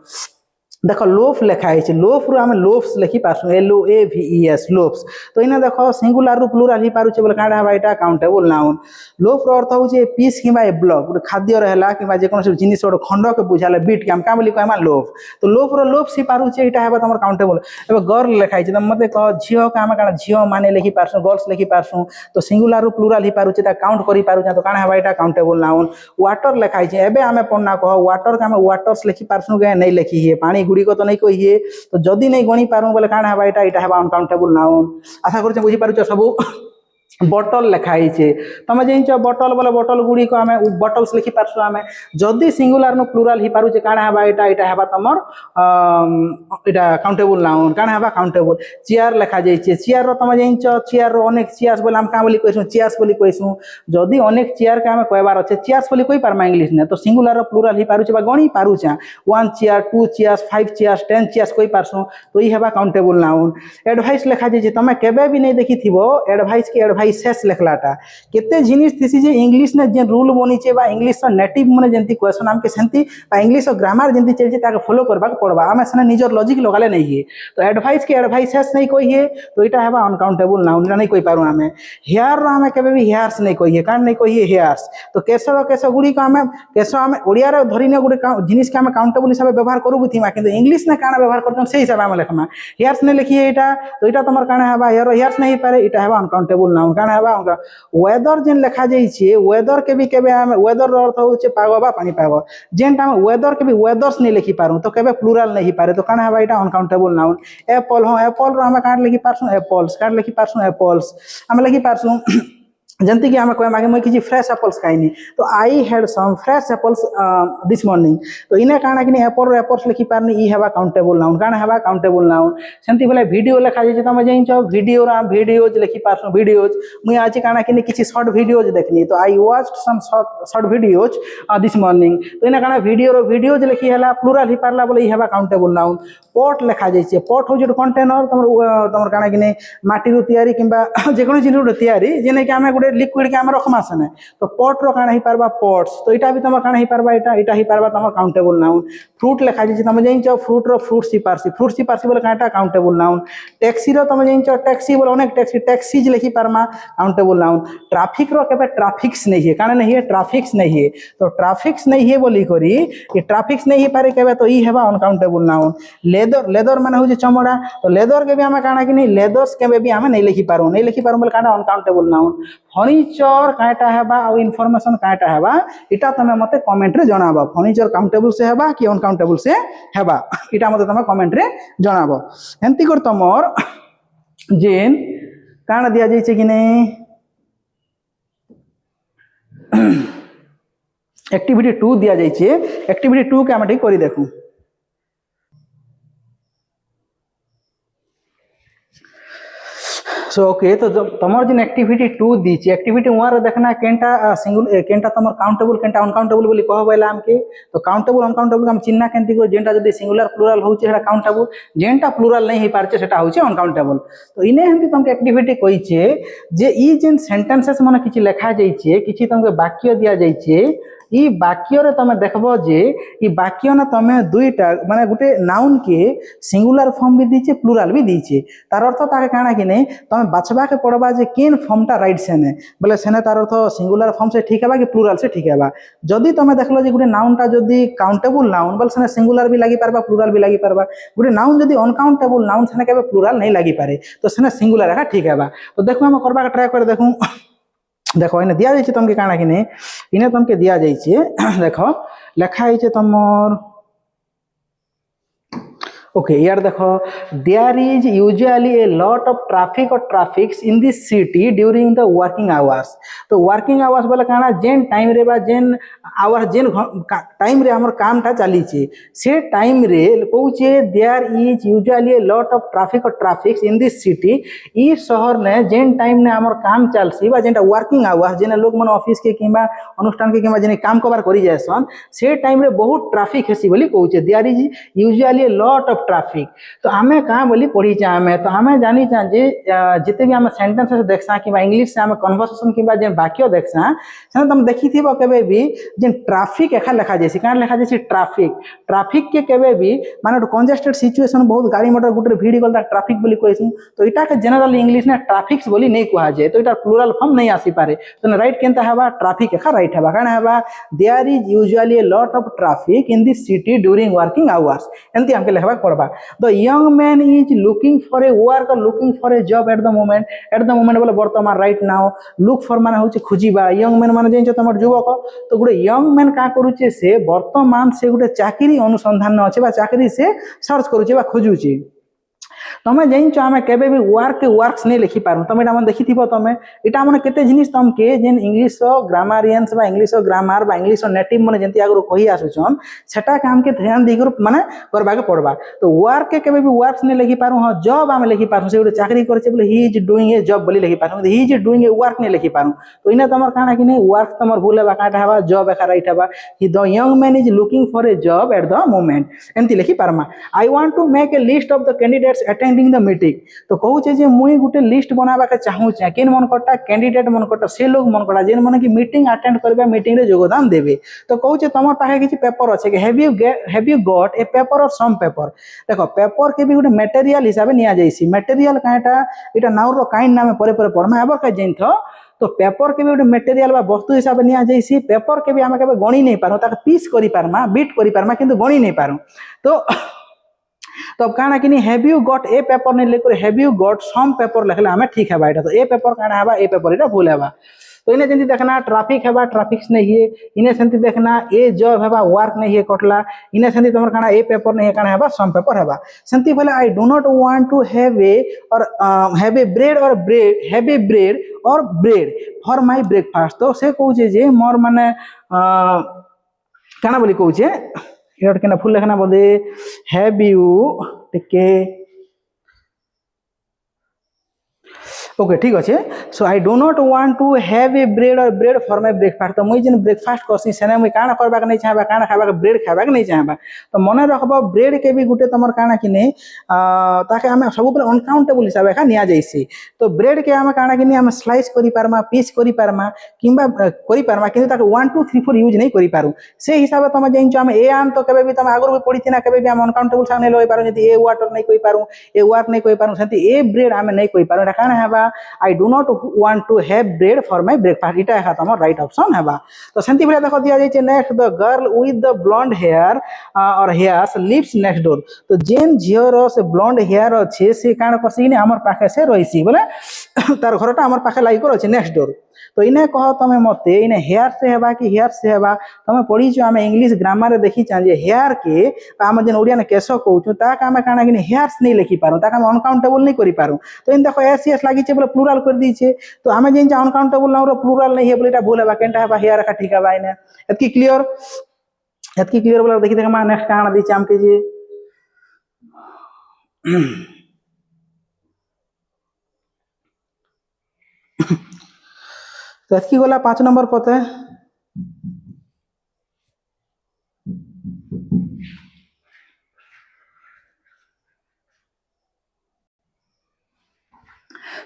देख लोफ लिखाई लोफ रु आम लोफ्स लिखि पार्सु LOAVES लोफ्स तो इना देख सिंगुलर रु प्लुराल ही पारुचे बोले काण हेबा एटा काउंटेबल नाउन लोफ रो अर्थ होचे पीस किबा ए ब्लॉक गोटे खाद्य रहला किबा जे कोन जिनिस गोटे खंड के बुझाले बीट के हम का बोली कहमा लोफ तो लोफ रो लोफ्स ही पारुचे एटा हेबा तमर काउंटेबल एबे गर्ल लिखाई त मते कह झियो का हम काण झियो माने लिखि पार्सु गर्ल्स लिखि पार्सु तो सिंगुलर रु प्लुराल ही पारुचे ता काउंट करि पारुचे तो काण हेबा एटा काउंटेबल नाउन वाटर लिखाई एबे आमे पढ़ना कह वाटर का हम वाटर्स लिखि पार्सु के नहीं लिखि हे पानी गुड़ी को तो नहीं कहिए तो जदि नहीं गणी पारू बोले काण हेबा एटा हेबा अनकाउंटेबल नाउन आशा करूचे बुझी पारुछ सब बटल लिखाई तुम जान बटल बोले बटल गुड़ी को आम बटल्स लिखि पार्सु आम जदि सिंगुलर नु प्लुराल ही पारुचे काण हेबा एटा हेबा तमर एटा काउंटेबल नाउन काण हेबा काउंटेबल चेयर लिखा जाइए चेयर रो तुम जान चेयर रो अनेक चेयर्स बोले हम का बोली कहसु चेयर्स बोली कहसु जदि अनेक चेयर के आम कहबार अच्छे चेयर्स बोली कहि पारमा इंग्लिश ने तो सिंगुलर रो प्लुराल ही पारुचे बा गणी पारुचा 1 चेयर 2 चेयर्स 5 चेयर्स 10 चेयर्स कहि पारसु तो ई हेबा काउंटेबल नाउन एडवाइस लिखा जाइए तुम केबे भी नहीं देखि थिबो एडवाइस के एडवाइसेस लिखलाटा केते जिनिस थिसी जे इंग्लिश ने जे रूल बनिचे बा इंग्लिश नेटिव माने जेंती क्वेश्चन हमके सेंती बा इंग्लिश ग्रामर जेंती चलजे ताके फॉलो करबा पड़बा आमे सने निजर लॉजिक लगाले नहीं है तो एडवाइस के एडवाइसेस नहीं कहिए तो इटा हेबा अनकाउंटेबल नाउन नहीं कहि पारू आमे हेयर रो आमे केबे भी हेयर्स नहीं कहिए कान नहीं कहिए हेयर्स तो केस गुडी को आमे केस आमे ओडिया रे धरिने गुडी जिनिस के आमे काउंटेबल हिसाब व्यवहार करू बुथिमा किंतु इंग्लिश ने काना व्यवहार करतन से हिसाब आमे लिखमा हेयर्स ने लिखिए एटा तो इटा तमर काना हेबा हेयर्स नहीं पारे इटा हेबा अनकाउंटेबल नाउन काना हेबा वेदर जेन लिखा जाइए वेदर के भी केबे आमे वेदर अर्थ होचे पाग बा पानी पाग जेनटा हम वेदर के भी वेदर्स नहीं लिखि पारू तो केबे प्लुराल नहीं पारे तो काना हेबा एटा अनकाउंटेबल नाउन एप्पल हो एप्पल रो हम काट लिखि पारसु एप्पल्स काट लिखि पारसु एप्पल्स हम लिखि पारसु जंती कि आम कह आगे मुझे किसी फ्रेश एप्पल्स खाइनी तो I had some fresh apples this morning तो इने काना कि एप्पल एप्पल्स लिखि पारनी ई हेबा काउंटेबल नाउन काना हेबा काउंटेबल नाउन सेंती बोले वीडियो लिखा जाइए तुम जान वीडियो रा वीडियोज लिखि पारसु वीडियोज मुई आज काना कि किसी शॉर्ट वीडियोज देखनी तो I watched some short videos this morning तो इने काना वीडियो रो वीडियोज लिखि हला प्लुराल ही पारला बोले ई हेबा काउंटेबल नाउन पॉट लिखा जाइए पॉट हो जो कंटेनर तुम काना कि माटी रो तैयारी किंबा जे कोनो जिनिस तैयारी जेने कि आमे लिक्विड के आम रखमा सेने तो पॉट रो काना ही पारबा पॉट्स तो इटा भी तुम काना ही पारबा इटा ही पारबा तुम काउंटेबल नाउन फ्रूट लिखा जाइए तुम जान फ्रूट रो फ्रूट्स ही पारसी बोले काटा काउंटेबल नाउन टैक्सी रो तुम जान टैक्सी बोले अनेक टैक्सीज लिखि पारमा काउंटेबल नाउन ट्रैफिक रो केबे ट्रैफिक्स नहीं है काना नहीं है ट्रैफिक्स नहीं है तो ट्रैफिक्स नहीं है बोली करी ये ट्रैफिक्स नहीं पारे केबे तो ई हेबा अनकाउंटेबल नाउन लेदर माने हो चमड़ा तो लेदर के भी आम काना कि लेदर्स के भी आम नहीं लिखि पारू बोले काटा अनकाउंटेबल नाउन फर्निचर काटा हेबा आ इनफॉरमेशन काटा हेबा इटा तमे मते कमेंट रे जणाबो फर्निचर काउंटेबल से हेबा कि अनकाउंटेबल से हेबा इटा मते तमे कमेंट रे जणाबो एंती कर तमर जेन काना दिया जाइछे कि नै एक्टिविटी 2 दिया जाइछे एक्टिविटी 2 के हम करी देखू सो ओके तो तमर जिन एक्टिविटी 2 दीची एक्टिविटी 1 रे देखना केनटा सिंगल केनटा तमर काउंटेबल केनटा अनकाउंटेबल बोली कहबैला हमके तो काउंटेबल अनकाउंटेबल हम चिन्ह केनती को जेनटा जदी सिंगुलर प्लुरल होचे सेटा काउंटेबल जेनटा प्लुरल नहीं हे पारचे सेटा होचे अनकाउंटेबल तो इने हमके तमके एक्टिविटी कहिचे जे ई जेन सेंटेंसेस माने किछि लिखा जाइछे किछि तमके वाक्य दिया जाइछे ई वाक्य रे तमे देखबो जे ई वाक्य ना तमे दुईटा माने गुटे नाउन के सिंगुलर फॉर्म भी दीचे प्लुरल भी दीचे तार अर्थ ताके काना कि नै तमे बाछबा के पड़बा जे केन फॉर्मटा राइट सेने बोले सेने तार अर्थ सिंगुलर फॉर्म से ठीक हेबा कि प्लुरल से ठीक हेबा जदी तमे देखलो जे गुटे नाउनटा जदी काउंटेबल नाउन बोले सेने सिंगुलर भी लागि पारबा प्लुरल भी लागि पारबा गुटे नाउन जदी अनकाउंटेबल नाउन सेने केबे प्लुरल नहीं लागि पारे तो सेने सिंगुलर एका ठीक हेबा तो देखो हम करबा के ट्राई कर देखू देखो इने दिया जाइए तुमके काना कि नहीं इने तुमके दिया जाइए देखो लिखा है तुमर ओके यार देखो there is usually a lot of traffic और traffics in this city during the working hours तो वर्किंग आवर्स बोले काना जेन टाइम रे बा जेन आवर जेन टाइम रे हमर काम टा चली छे से टाइम रे कहूचे there is usually a lot of traffic और ट्रैफिक्स इन दिस सिटी ई शहर ने जेन टाइम ने हमर काम चलसी बा जेनटा वर्किंग आवर्स जेने लोग मन ऑफिस के किबा अनुष्ठान के किबा जेने काम कबार करी जायसन से टाइम रे बहुत ट्रैफिक हेसी बोली कहूचे there is usually a lot of traffic तो आमे कहाँ बोली पढ़ी आमे तो आमे जानी जे जिते भी आम सेंटेंस देखसा कि इंग्लिश से आम कन्वर्सेशन कि वाक्य देखसा से तुम देखी थी केबे भी जे ट्रैफिक एखा लिखा जाए क्या लिखा जाए ट्रैफिक ट्रैफिक के केबे भी माने कंजेस्टेड सिचुएशन बहुत गाड़ी मोटर गुटे भिड़ गल ट्रैफिक बोली कहूँ तो इटा के जनरल इंग्लिश ने ट्रैफिक्स बोली नहीं कहा जाए तो इटा प्लूरल फॉर्म नहीं आसी पारे तो राइट केनता हेबा ट्रैफिक एखा राइट हेबा काना हेबा there is usually a lot of traffic in the city during working hours एंती हमके लिखबा पड़बा the young man is looking for a work looking for a job at the moment बोले वर्तमान राइट नाउ लुक फॉर माने होचे खोजिबा young man माने जेंचो तमर युवक तो गुटे यंग मैन का करूचे से वर्तमान से गुटे चाकरी अनुसंधान अच्छे बा चाकरी से सर्च करूचे बा खोजुचे तुम जान आम के वर्क्स नहीं लिखि पारू तुम यहाँ देखी तुम यहाँ मैंने केते जिनिस तुमके जेन English grammarians English grammar English native मैंने जमी आगु कही आसुचन सेटा आमके ध्यान देकर माने करवा के पड़वा तो वर्क के भी वर्क्स नहीं लिखि पारू हाँ जॉब आम लिखि पारू से गोटे चाकरी करे बोले he is doing a job बोली लिखि Paru he is doing a work नहीं लिखि पारू तो इना तुम काଣା कि नहीं वर्क तुम भूल है काटा है जॉब एका राइट है the young man is looking for a job at the moment एमती लिखि पारमा I want to make a list of the candidates attending the meeting तो कहूचे जे मुई गुटे लिस्ट बनावा के चाहूचे केन मन कटा कैंडिडेट मन कटा से लोग मन कटा जेन मन की मीटिंग अटेंड करबा मीटिंग रे योगदान देबे तो कहूचे तमर पाखे किछि पेपर अछि have you got a paper और सम पेपर देखो पेपर के भी गुटे मटेरियल हिसाब निया जाइसी मटेरियल काटा इटा नाउर रो काइन नामे परे परे परमा एबर का जेन तो पेपर के भी गोटे मटेरियल बा वस्तु हिसाब निया जाइसी पेपर के भी आमे केबे गणी नहीं पारो ताके पीस करि पारमा बीट करि पारमा किंतु गणी नहीं पारो तो अब काना कि have you got a paper नहीं लेकर have you got some paper लिखले हमें ठीक है तो ए पेपर काना है ए पेपर इटा भूल है तो इन्हें जमी देखना ट्रैफिक है ट्रैफिक्स नहीं है इन्हें सेमती देखना ए जॉब है वर्क नहीं है कटला इन्हें सेमती तुम काना ए पेपर नहीं है काना है सम पेपर है सेमती बोले I do not want to have a और हैव ए ब्रेड और ब्रेड फॉर माय ब्रेकफास्ट तो से कहूचे जे मोर माने काना बोली कहूचे ये फुल लेखना बोधे हैव यू टिके ओके ठीक अच्छे so I do not want to have a bread और ब्रेड फॉर माय ब्रेकफास्ट तो मुई जेन ब्रेकफास्ट करसी सेने मुई काना करबा नहीं चाहबा काना खाबा ब्रेड खाबा नहीं चाहबा तो मने रखबा ब्रेड के भी गुटे तमर काना कि नहीं ताके हमें सब पर अनकाउंटेबल हिसाब का निया जाइसी तो ब्रेड के हमें काना कि नहीं हम स्लाइस करि पारमा पीस करि पारमा किंबा करि पारमा किंतु ताके 1 2 3 4 यूज नहीं करि पारू से हिसाब तुम जेन हम ए आन तो केबे भी तुम आगु भी पढ़ी ना केबे भी हम अनकाउंटेबल सामने लई पारू जति ए वाटर नहीं कहि पारू ए वर्क नहीं कहि पारू सती ए ब्रेड हमें नहीं कहि पारू काना हेबा I do not want to have bread for my breakfast इटा है तमर राइट ऑप्शन है तो सेंती भले देखो दिया जाय next the girl with the blonde hair और हेयर्स लिव्स नेक्स्ट डोर तो जेन झियर से ब्लॉन्ड हेयर अच्छे से काण करसी कि हमर पाखे से रहिसी बोले तार घरटा हमर पाखे लागि कर अछि नेक्स्ट डोर तो इने कह तमे मते इने हेयर से हेबा कि हेयर से हेबा तमे पढ़ी छ हमें इंग्लिश ग्रामर रे देखि छ जे हेयर के हम जेन ओडिया ने केसो कहू छ ता का हम काना कि हेयर्स नहीं लिखि पारो ता हम अनकाउंटेबल नहीं करि पारो तो इन देखो एस एस लागि छ बोले प्लूरल कर दी छे तो हमें जेन अनकाउंटेबल ना प्लूरल नहीं है बोले एटा भूल हेबा केनटा हेबा हेयर का ठीक हेबा इने एतकी क्लियर बोले देखि देख मा नेक्स्ट काना दी छ हमके जे तो एतकी गला 5 नंबर पते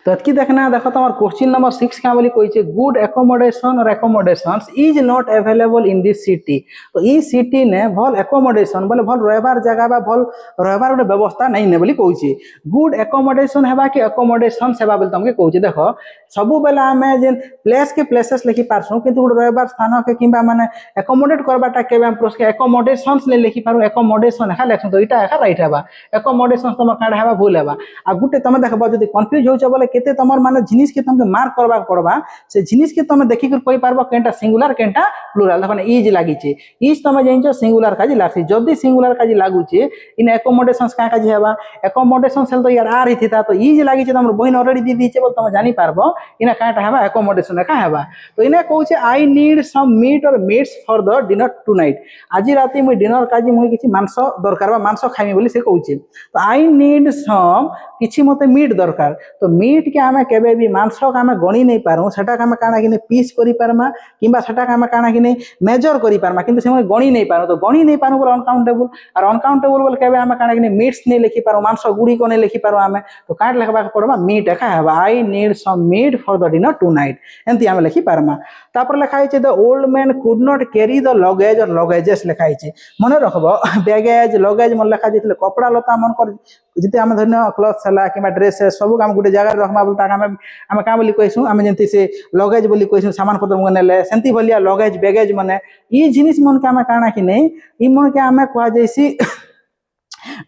तो एतकी देखना देखो तुम क्वेश्चन नंबर 6 क्या बोली कोई good accommodation or accommodations is not available in this city तो ई सिटी ने भल एकोमोडेशन बोले भल रहबार जगह बा भल रहबार गोटे व्यवस्था नहीं ने बोली कहूची गुड एकोमोडेशन हेबा कि एकोमोडेशंस हेबा बोली तुमके कहूची देखो सबु बेला हमें जेन प्लेस के प्लेसेस लिखि पारसु किंतु गोटे रहबार स्थान के किंबा माने एकोमोडेट करबाटा केबे हम प्रोस के एकोमोडेशंस ले लिखि पारु एकोमोडेशन है लेखन तो इटा है राइट हेबा एकोमोडेशंस तुम काढा हेबा भूल हेबा आ गुटे तुम देखबो जदी कंफ्यूज होछ बोले केते तमर माने जिनिस के तुमके मार्क करबा पड़बा से जिनिस के तुम देखि कर कहि पारबो केनटा सिंगुलर केनटा प्लुरल देखो इज लागि छे इज तुम जानिछो सिंगुलर काजी लागसी जदी सिंगुलर काजी लागु छे इन एकोमोडेशंस का काजी हेबा एकोमोडेशन सेल तो यार आ रही था तो इज लागि छे तुम बहिन ऑलरेडी दी दी छे बोल तुम जानि पारबो इना काटा हेबा एकोमोडेशन का हेबा तो इने कहू छे आई नीड सम मीट और meets for the dinner tonight आज राती मुई डिनर काजी मुई किछि मांस दरकार बा मांस खाइमी बोली से कहू छे तो आई नीड सम किछि मते मीट दरकार तो मीट मीट के आमे केबे भी मांस का आमे गणी नहीं पारू सेटा आमे काना कि पीस करि पारमा किंबा सेटा आमे काना कि मेजर करि पारमा किंतु से गणी नहीं पारू तो गणी नहीं पारू बोले अनकाउंटेबल और अनकाउंटेबल बोले केबे आमे काना कि मीट्स नहीं लिखि पारू मांस गुडी को नहीं लिखि पारू आमे तो काट लिखबा पड़बा मीट एका हेबा I need some meat for the dinner tonight एंती आमे लिखि पारमा तापर लिखा है the old man could not carry the luggage or luggages लिखा है मन रखबो बैगेज लगेज मन लिखा जाइतले कपड़ा लता मन कर जति आमे धरन क्लॉथ हला कि ड्रेस सब आम गोटे जगह रखमा बोलता आमे का बोली कहसु आमे जंती से लगेज बोली कहसु सामान पत्र मन नेले सेंती भलिया लगेज बैगेज माने ई जिनिस मन के आमे काना कि नहीं ई मन के आमे कहा जैसी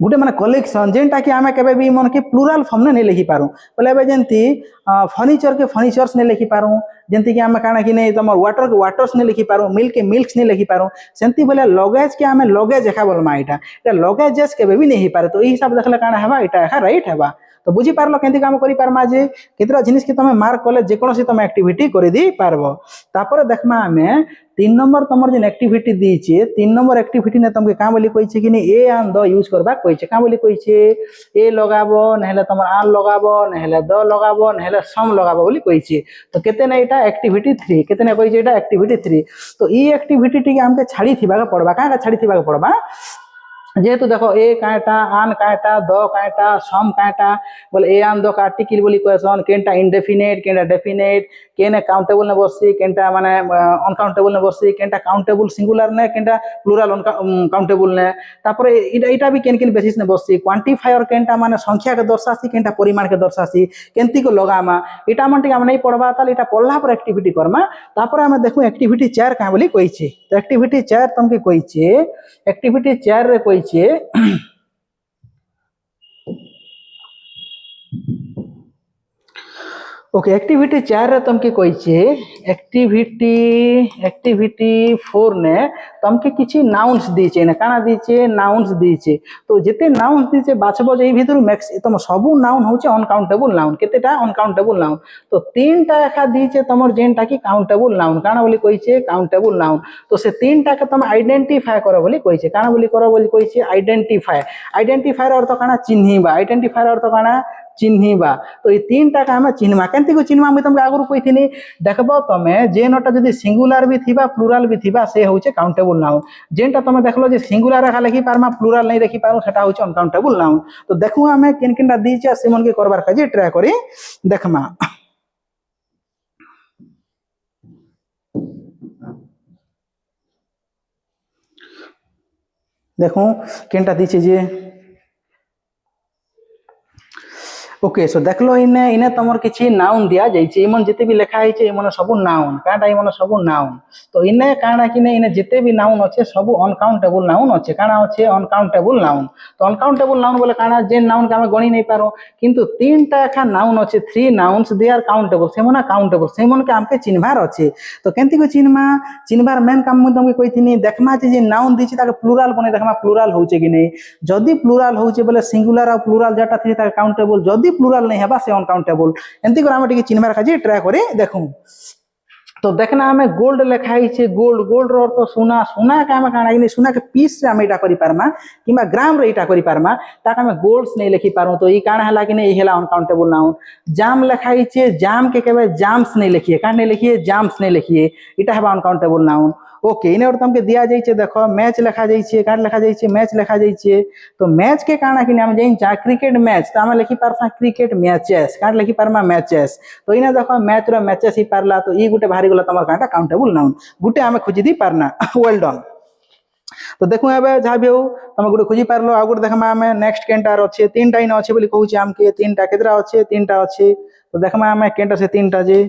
गोटे माने कलेक्शन जेनटा कि आमे केबे भी मन के प्लुरल फॉर्म ने लिखि पारू बोले एबे जंती फर्नीचर के फर्नीचर्स ने लिखि पारू जंती कि आमे काना कि नहीं तमर वाटर के वाटर्स ने लिखि पारू मिल्क के मिल्क्स ने लिखि पारू सेंती बोले लगेज के आमे लगेज एका बोलमा एटा लगेजेस केबे भी नहीं पारे तो ई हिसाब देखले काना हेबा एटा एका राइट हेबा तो बुझी पारलो केंती काम करि पारमा जे केतरा जिनिस के तमे मार्क कले जे कोनोसी तमे एक्टिविटी करि दी पारबो तापर देखमा हमें 3 नंबर तमर जे एक्टिविटी दीचे 3 नंबर एक्टिविटी ने तमके का बोली कहि छै कि ए एंड द यूज करबा कहि छै का बोली कहि छै ए लगाबो नहेले तमर आन लगाबो नहेले द लगाबो नहेले सम लगाबो बोली कहि छै तो केते ने एटा एक्टिविटी 3 केते ने कहि छै एटा एक्टिविटी 3 तो ई एक्टिविटी टी हमके छाड़ी थिबा के पड़बा का छाड़ी थिबा के पड़बा जेहेतु देखो ए काटा आन काटा द काटा सम काटा बोले ए आन द का आर्टिकल बोली क्वेश्चन केनटा इनडेफिनेट केनटा डेफिनेट केने काउंटेबल ने बससी केनटा माने अनकाउंटेबल ने बससी केनटा काउंटेबल सिंगुलर ने केनटा प्लुरल काउंटेबल ने तापर एटा भी केन केन बेसिस ने बससी क्वांटिफायर केनटा माने संख्या के दर्शासी केनटा परिमाण के दर्शासी केंती को लगामा एटा मन टिक हम नहीं पढ़बा ताले एटा पढ़ला पर एक्टिविटी करमा तापर हम देखु एक्टिविटी 4 का बोली कहि छै तो एक्टिविटी 4 तमके कहि छै एक्टिविटी 4 रे कहि छै ओके एक्टिविटी 4 रे तमके कहि छै एक्टिविटी 4 ने तमके किछि नाउन्स दी छै ना काना दी छै नाउन्स दी छै तो जेते नाउन्स दी छै बाछबो जे भितर मैक्स तम सब नाउन होचे अनकाउंटेबल नाउन केतेटा अनकाउंटेबल नाउन तो 3टा एखा दी छै तमर जेनटा कि काउंटेबल नाउन काना बोली कहि छै काउंटेबल नाउन तो से 3टा के तम आइडेंटिफाई करो बोली कहि छै काना बोली करो बोली कहि छै आइडेंटिफायर अर्थ काना चिन्हिबा आइडेंटिफायर अर्थ काना चिन्हिबा तो ये 3टा का हम चिन्हमा केंती को चिन्हमा मैं तुमके आगुर कहिथिनी देखबो तमे जे नटा जदी सिंगुलर भी थिबा प्लुरल भी थिबा से होचे काउंटेबल नाउन जेनटा तमे देखलो जे सिंगुलर रेखा लिखि पारमा प्लुरल नहीं लिखि पारू सेटा होचे अनकाउंटेबल नाउन तो देखु हमें केन केनटा दीचे सिमन के करबार काजे ट्राई करी देखमा देखो केनटा दीचे जे ओके सो देखलो इने इने तमर किछि नाउन दिया जाइछे इमन जते भी लिखा है इमन सब नाउन काटा इमन सब नाउन तो इने काना कि इने जते भी नाउन अच्छे सब अनकाउंटेबल नाउन अच्छे काना अच्छे अनकाउंटेबल नाउन तो अनकाउंटेबल नाउन बोले काना जे नाउन के हम गणी नहीं पारो किंतु 3टा एखा नाउन अच्छे 3 नाउन्स दे आर काउंटेबल सेमना काउंटेबल सेमन के हमके चिन्हबार अच्छे तो केंती को चिन्हबार मेन काम मु तुमके कहिथिनी देखमा जे नाउन दिछि ताके प्लुरल बने देखमा प्लुरल होचे कि नहीं जदी प्लुरल होचे बोले सिंगुलर और प्लुरल जटा थि ताके काउंटेबल जदी प्लुरल नहीं है से अनकाउंटेबल एंती कर हम चिन्हबार खाजी ट्राई करी देखू तो देखना हमें गोल्ड लिखाई छे गोल्ड रो तो सोना के हम काना कि सोना के पीस से हम एटा करि पारमा किबा ग्राम रे एटा करि पारमा ताके हम गोल्ड्स नहीं लिखि पारू तो ई काना हला कि नहीं हेला अनकाउंटेबल नाउन जाम लिखाई छे जाम के केबे जाम्स नहीं लिखिए कान नहीं लिखिए जाम्स नहीं लिखिए एटा है अनकाउंटेबल नाउन ओके इने और तमके दिया जाइछे देखो मैच लिखा जाइछे काट लिखा जाइछे मैच लिखा जाइछे तो मैच के काना कि हम जाइन चा क्रिकेट मैच तो हम लिखि पारसा क्रिकेट मैचेस काट लिखि पारमा मैचेस तो इने देखो मैच रो मैचेस ही पारला तो ई गुटे भारी गला तमर काटा काउंटेबल नाउन गुटे हमें खोजी दी पारना वेल डन तो देखु एबे जा भी हो तमे गुटे खोजी पारलो आ गुटे देखमा हमें नेक्स्ट केंटार अच्छे 3टा इन अच्छे बोली कहूची हमके 3टा केतरा अच्छे 3टा अच्छे तो देखमा हमें केंटा से 3टा जे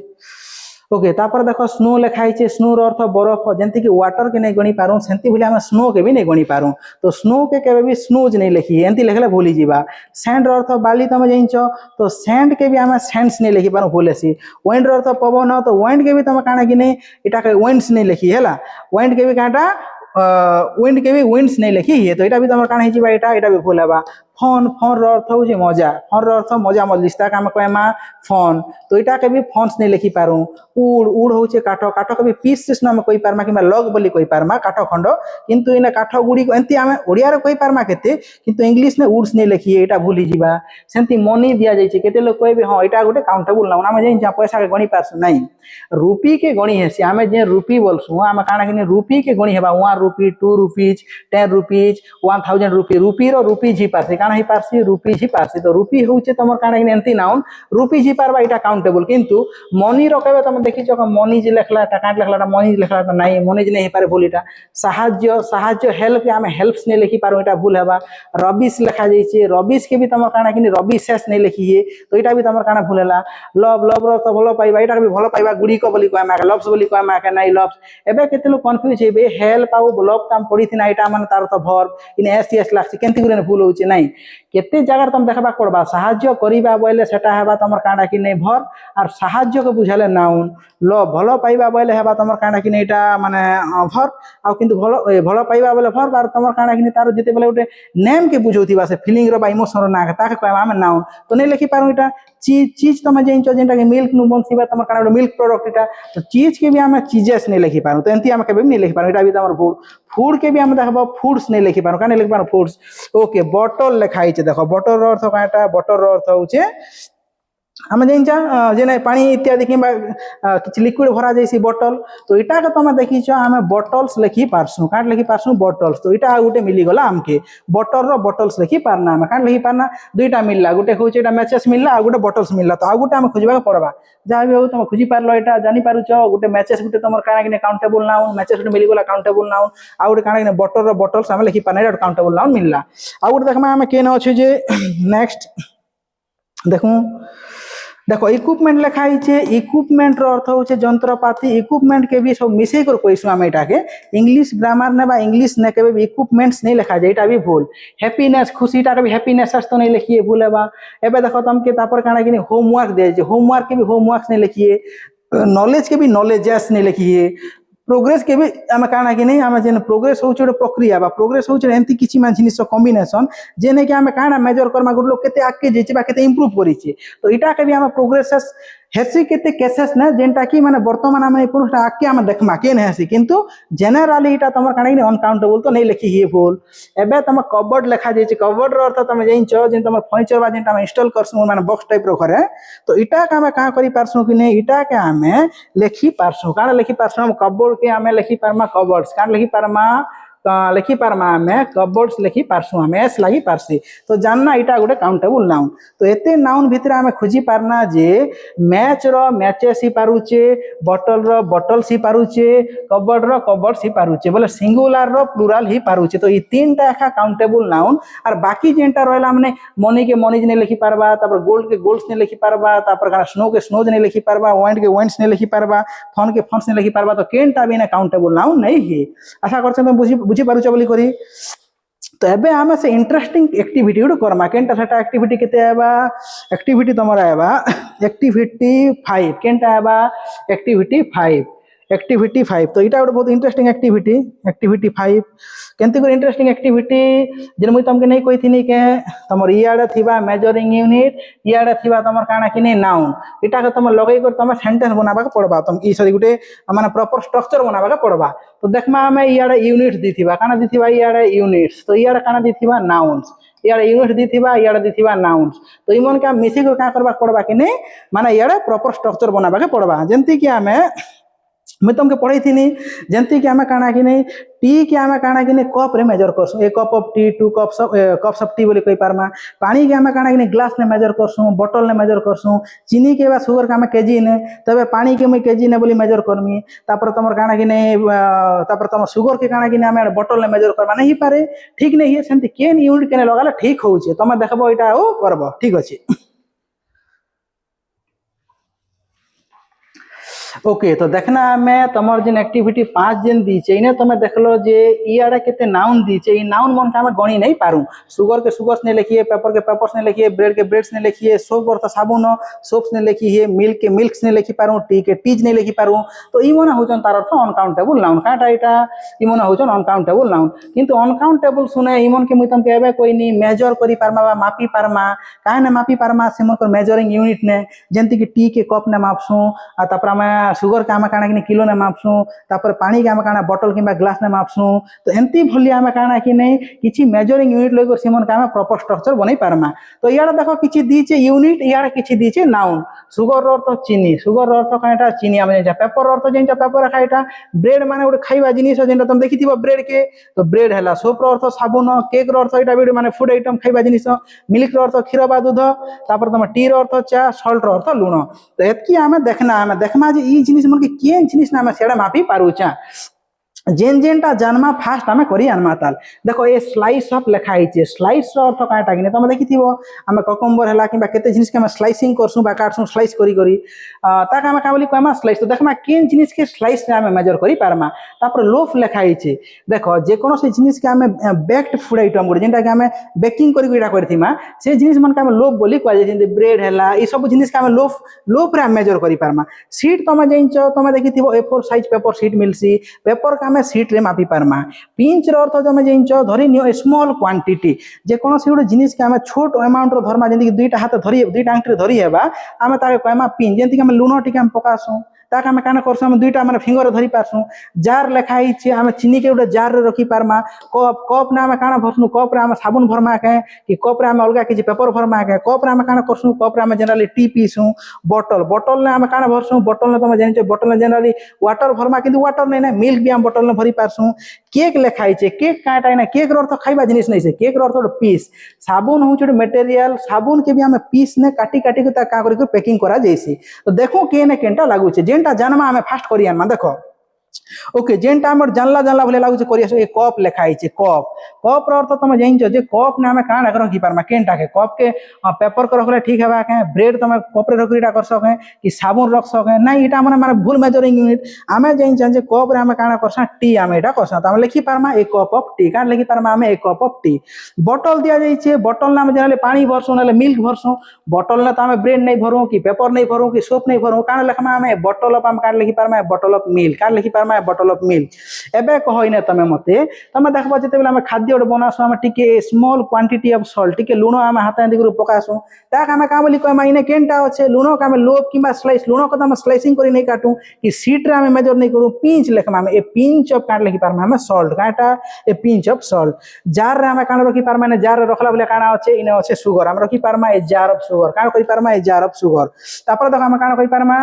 ओके तापर देखो स्नो लिखाई छे स्नो रो अर्थ बरफ जेंति कि वाटर के नहीं गणी पारू सेंति भले हम स्नो के भी नहीं गणी पारू तो स्नो के केबे भी स्नोज नहीं लिखी एंति लिखले भूली जीवा सैंड रो अर्थ बाली तमे जानिछो तो सैंड के भी हम सैंड्स नहीं लिखि पारू भूलेसी विंड रो अर्थ पवन तो विंड के भी तमे काना कि नहीं एटा के विंड्स नहीं लिखी हैला विंड के भी काटा विंड के भी विंड्स नहीं लिखी है तो एटा भी तमर काना हिजिबा एटा भी भूल हेबा फोन फोन रो अर्थ होचे मजा फोन रो अर्थ मजा मजलिस ताक आम कहमा फोन तो इटा के भी फोन्स नहीं लिखि पारू उड़ उड़ होचे काठ काठ के भी पीसेस न कहि पारमा कि लग बोली कहि पारमा काठ खंड किंतु इने काठ गुडी एंती आम ओडिया रे कहि पारमा केते किंतु इंग्लिश ने उड्स नहीं लिखिए एटा भूली जिबा सेंती मनी दिया जाइछे केते लोग कहबे हां एटा गोटे काउंटेबल नाउन आम जे पैसा के गणी पारसु नहीं रूपी के गणी हेसी आम जे रूपी बोलसु आम काना कि रूपी के गणी हेबा 1 रूपी 2 रुपीज 10 रुपीज 1000 रुपी रूपी रो रूपी जी पारसी काना ही पारसी रूपी जी पारसी तो रूपी होचे तमर काना कि एंती नाउन रूपी जी पारबा एटा काउंटेबल किंतु मनी रो कहबे तुम देखिछो मनी जे लेखला टाका लेखला मनी लेखला नहीं मनी जे नहीं पारे भूल एटा साहाज्य साहाज्य हेल्प के आम हेल्प्स नहीं लिखि पारो एटा भूल हेबा रबिश लेखा जाइछे रबिश के भी तमर काना कि रबिशेस नहीं लिखिए तो एटा भी तमर काना भूल होला लव लव रो तो भलो पाइबा एटा भी भलो पाइबा गुडी को बोली कहमा लव्स बोली कहमा के नहीं लव्स एबे केते लोग कंफ्यूज हेबे हेल्प आउ लव तम पढी थिना एटा मन तार तो वर्ब इन एस एस लागछि केंति गुरे भूल होउछि नहीं केते जगह तुम देखबा पड़बा साहाज्य करिबा बोले सेटा हेबा तमर काना कि नहीं वर्ब और साहाज्य को बुझाले नाउन लो भलो पाइबा बोले हेबा तमर काना कि एटा माने वर्ब आ किंतु भलो भलो पाइबा बोले वर्ब और तमर काना कि तार जते बोले उटे नेम के बुझौथिबा से फीलिंग रो बा इमोशन रो ना ताके कहबा हम नाउन तो नहीं लिखि पारू एटा चीज चीज तुम जेंचो जेंटा के मिल्क नु बनसिबा तमर काना मिल्क प्रोडक्ट एटा तो चीज के भी हम चीजेस नहीं लिखि पारू तो एंती हम केबे नहीं लिखि पारू एटा भी तमर फूड फूड के भी हम देखबो फूड्स नहीं लिखि पारू काने लिखि पारू फूड्स ओके बॉटल लिखाई छे देखो बॉटल रो अर्थ काटा बॉटल रो अर्थ होचे आम जे पानी इत्यादि कि किसी लिक्विड भरा जाइए बॉटल तो इटा के तुम देखीच आम बॉटल्स लिखि पारसु काट लिखि पारसु बॉटल्स तो इटा गोटे मिलीगला आमके बॉटल रो बॉटल्स लिखि पारना आम काट लिखि पारना दुईटा मिलला गोटे हूँ मैचेस मिलला आ गोटे बॉटल्स मिलला तो आ गोटे आम खोजा पड़वा जहाँ भी हो तुम खोजी पार यहाँ जानी पारुच गोटे मैचेस गोटे तुम काना काउंटेबल नाउन मैचेस गोटे मिलीगला काउंटेबल नाउन आ गोटे काना बॉटल रो बॉटल्स आम लिखि पारना काउंटेबल नाउन मिलला आ गोटे देखमा आम केन अच्छे जे नेक्स्ट देखूँ देखो इक्विपमेंट लिखाई छे इक्विपमेंट रो अर्थ होचे जंत्रपाति इक्विपमेंट के भी सब मिसे कर कइसु हम एटा के इंग्लिश ग्रामर ने बा इंग्लिश ने के भी इक्विपमेंट्स नहीं लिखा जाए एटा भी भूल हैप्पीनेस खुशीटा के भी हैप्पीनेस तो नहीं लिखिए भूल हेबा एबे देखो तुम के तापर काना कि होमवर्क दे जे होमवर्क के भी होमवर्क नहीं लिखिए नॉलेज के भी नॉलेजेस नहीं लिखिए प्रोग्रेस के भी आम काना कि नहीं आम जेन प्रोग्रेस होचे गोटे प्रक्रिया बा प्रोग्रेस होचे एंती किछि मान जिनिस कॉम्बिनेशन जेने कि आम काना मेजर करमा गोटे लोग केते आगे जेचे बा केते इंप्रूव करिचे तो इटा के भी आम प्रोग्रेसेस हेसी केते केसेस ना जेनटा कि माने वर्तमान आम पुरुषटा आके आम देखमा केन हेसी किंतु जनरली इटा तमर काना कि अनकाउंटेबल तो नहीं लिखि ही भूल एबे तम कबर्ड लिखा जाइए कबर्ड रो अर्थ तुम जाइछो जेन तमर फर्नीचर बा जेनटा इंस्टॉल करसु माने बॉक्स टाइप रो करे तो इटा के आम का करि पारसु कि नहीं इटा के आम लिखि पारसु काना लिखि पारसु हम कबर्ड के आम लिखि पारमा कबर्ड्स काना लिखि पारमा लिखि पारमा आम कबर्ड्स लिखि पारसु आम एस लगी पारसी तो जानना इटा गोटे काउंटेबल नाउन तो एते नाउन भितर आम खोजी पारना जे मैच रो मैचेस ही पारुचे बॉटल रो बॉटल्स ही पारुचे कबर्ड रो कबर्ड्स ही पारुचे बोले सिंगुलर रो प्लुरल ही पारुचे तो ये तीनटा एका काउंटेबल नाउन और बाकी जेनटा रहला माने मनी के मनीज नहीं लिखि पारबा तापर गोल्ड के गोल्ड्स नहीं लिखि पारबा तापर स्नो के स्नोज नहीं लिखि पारबा वाइन के वाइन्स नहीं लिखि पारबा फन के फन्स नहीं लिखि पारबा तो केनटा भी ना काउंटेबल नाउन नहीं है आशा करछन तुम बुझी पारुछ बोली करी तो एबे आम से इंटरेस्टिंग एक्टिविटी गोटे करमा केनटा सेटा एक्टिविटी केते आबा एक्टिविटी तमरा आबा एक्टिविटी 5 केनटा आबा एक्टिविटी 5 तो इटा गोटे बहुत इंटरेस्टिंग एक्टिविटी 5 केनती को इंटरेस्टिंग एक्टिविटी जेन मुई तुमके नहीं कहि थिनी के तमर इयाडे थिबा मेजरिंग यूनिट इयाडे थिबा तमर काना कि नाउन इटा के तुम लगै कर तुम सेंटेंस बनाबा के पड़बा तुम ई सॉरी गोटे माने प्रॉपर स्ट्रक्चर बनाबा के पड़बा तो देखमा हमें इयाडे यूनिट दिथिबा काना दिथिबा इयाडे यूनिट्स तो इयाडे काना दिथिबा नाउन्स इयाडे यूनिट दिथिबा इयाडे दिथिबा नाउन्स तो इमन का मिसी को का करबा पड़बा कि नहीं माने इयाडे प्रॉपर स्ट्रक्चर बनाबा के पड़बा जेंती कि हमें मैं तुमके पढ़ी थी जंती कि आम काना कि नहीं टी के आम काना कि कप रे मेजर करसु a cup of tea 2 cups of tea बोली कहि पारमा पानी के आम काना कि ग्लास ने मेजर करसु बोतल ने मेजर करसु चीनी के बा सुगर के आम केजी ने तबे पानी के मैं केजी ने बोली मेजर करमी तापर तमर काना कि तापर तमर सुगर के काना कि आम बोतल ने मेजर करबा नहीं पारे ठीक नहीं है सेंती केन यूनिट केने लगाले ठीक होउचे तमे देखबो एटा ओ करबो ठीक अछि ओके तो देखना हमें तुमर जिन एक्टिविटी 5 दिन दीचे इने तुम्हें देखलो जे इयाडा केते नाउन दीचे ई नाउन मन के हमें गणी नहीं पारू सुगर के सुगर्स ने लिखिए पेपर के पेपर्स ने लिखिए ब्रेड के ब्रेड्स ने लिखिए सोप अर्थ साबुन सोप्स ने लिखिए मिल्क के मिल्क्स ने लिखि पारू टी के टीज ने लिखि पारू तो ई मन होचन तार अर्थ अनकाउंटेबल नाउन काटा एटा ई मन होचन अनकाउंटेबल नाउन किंतु अनकाउंटेबल सुने ई मन के मुई तमके एबे कोई नी मेजर करि पारमा बा मापी पारमा काहे ने मापी पारमा से मन मेजरिंग यूनिट ने जेंति कि टी के कप ने मापसु आ तापर हमें सुगर के आम काଣା कि किलो ने मापसु तापर पानी के आम काଣା बोतल किंबा ग्लास ने मापसु तो एंती भली आम काଣା कि नहीं किछि मेजरिंग यूनिट लेकर सिमन के आम प्रॉपर स्ट्रक्चर बनै पारमा तो याडा देखो किछि दीचे यूनिट याडा किछि दीचे नाउन सुगर अर्थ चीनी सुगर अर्थ काटा चीनी आम जा पेपर अर्थ जेंटा पेपर खाइटा ब्रेड माने गोटे खाइबा जिनिस जेंटा तुम देखिथिबो ब्रेड के तो ब्रेड हला सोप अर्थ साबुन केक अर्थ एटा भी माने फूड आइटम खाइबा जिनिस मिल्क अर्थ क्षीर बा दूध तापर तुम टी अर्थ चा सॉल्ट अर्थ लूण तो एतकी आम देखना आम देखमा जे ई जिनिस मन के केन जिनिस ना आम सेडा मापी पारुचा जेन जेनटा जन्मा फास्ट आम करी आनमा ताल देखो ए स्लाइस ऑफ लिखा है स्लाइस अर्थ काटा कि तुम देखिथिबो आम ककम्बर हला किबा केते जिनिस के आम स्लाइसिंग करसु बा काटसु स्लाइस करी करी ताक आम का बोली कहमा स्लाइस तो देखमा केन जिनिस के स्लाइस से आम मेजर करी पारमा तापर लोफ लिखा है देखो जे कोनो से जिनिस के आम बेक्ड फूड आइटम गुड जेनटा के आम बेकिंग करी गुडा करथिमा से जिनिस मन के आम लोफ बोली कहै जे ब्रेड हला ई सब जिनिस के आम लोफ लोफ रे आम मेजर करी पारमा शीट तुम जइंचो तुम देखिथिबो A4 साइज पेपर शीट मिलसी पेपर का सीट रे मापी पारमा पिंच रो अर्थ जमे जिंच धरि नियो स्मॉल क्वांटिटी जे कोनो से जिनिस के हम छोट अमाउंट रो धरमा जेंति दुईटा हाथ धरि दुईटा आंगठी धरि हेबा आमे ताके कहमा पिन जेंति हम लूण टिके हम पकासु ताक आम काना करसु हम दुईटा माने फिंगर धरि पासु जार लेखा हिचे आम चीनी के गोटे जार रे रखी पारमा कप कप ना आम काना भरसु कप रे आम साबुन भरमा के कि कप रे आम अलगा किछि पेपर भरमा के कप रे आम काना करसु कप रे आम जनरली टी पीसु बोतल बोतल ने आम काना भरसु बोतल ने तुम जानिछ बोतल ने जनरली वाटर भरमा किंतु वाटर नै ना मिल्क भी आम बोतल ने भरी पासु केक लेखा हिचे केक काटा ना केक रो अर्थ खाइबा जिनिस नै से केक रो अर्थ पीस साबुन होउछ मटेरियल साबुन के भी आम पीस ने काटी काटी के ता का करी पैकिंग करा जैसी तो देखो के ने केनटा लागु छे जेनटा जन्मा आम फास्ट करी आनमा देखो ओके जेनटा हमर जानला जानला भले लागु छे करिया ए कप लेखा हिचे कप कप रो अर्थ तुम जानिछ जे कप ने आम काना रखी पारमा केनटा के कप के पेपर के रखले ठीक हेबा के ब्रेड तुम कप रे रखरीटा कर सके कि साबुन रख सके ना इटा माने भूल मेजरिंग यूनिट आम जानिछ जे कप रे आम काना करसा टी आम एटा करसा त हम लिखि पारमा ए कप ऑफ टी का लिखि पारमा आम ए कप ऑफ टी बोतल दिया जाइछे बोतल नाम जनरली पानी भरसु ना मिल्क भरसु बोतल ने त आम ब्रेड नै भरू कि पेपर नै भरू कि सोप नै भरू काना लिखमा आम बोतल ऑफ आम का लिखि पारमा बोतल ऑफ मिल्क का लिखि पारमा बोतल ऑफ मिल्क एबे कहइने तमे मते तमे देखबो जते बेला हम खाद्य ओड बनासु हम टिके स्मॉल क्वांटिटी ऑफ सॉल्ट टिके लूण हम हाथ एंदी गुरु पकासु ताक हम का बोली कहमा इने केनटा अछि लूण का हम लोप किबा स्लाइस लूण को हम स्लाइसिंग करी नै काटू कि सीट रे हम मेजर नै करू पिंच लेखमा हम ए पिंच ऑफ काट लिखि पारमा हम सॉल्ट काटा ए पिंच ऑफ सॉल्ट जार रे हम काना रखि पारमा ने जार रे रखला बोले काना अछि इने अछि सुगर हम रखि पारमा ए जार ऑफ सुगर काना कहि पारमा ए जार ऑफ सुगर तापर देख हम काना कहि पारमा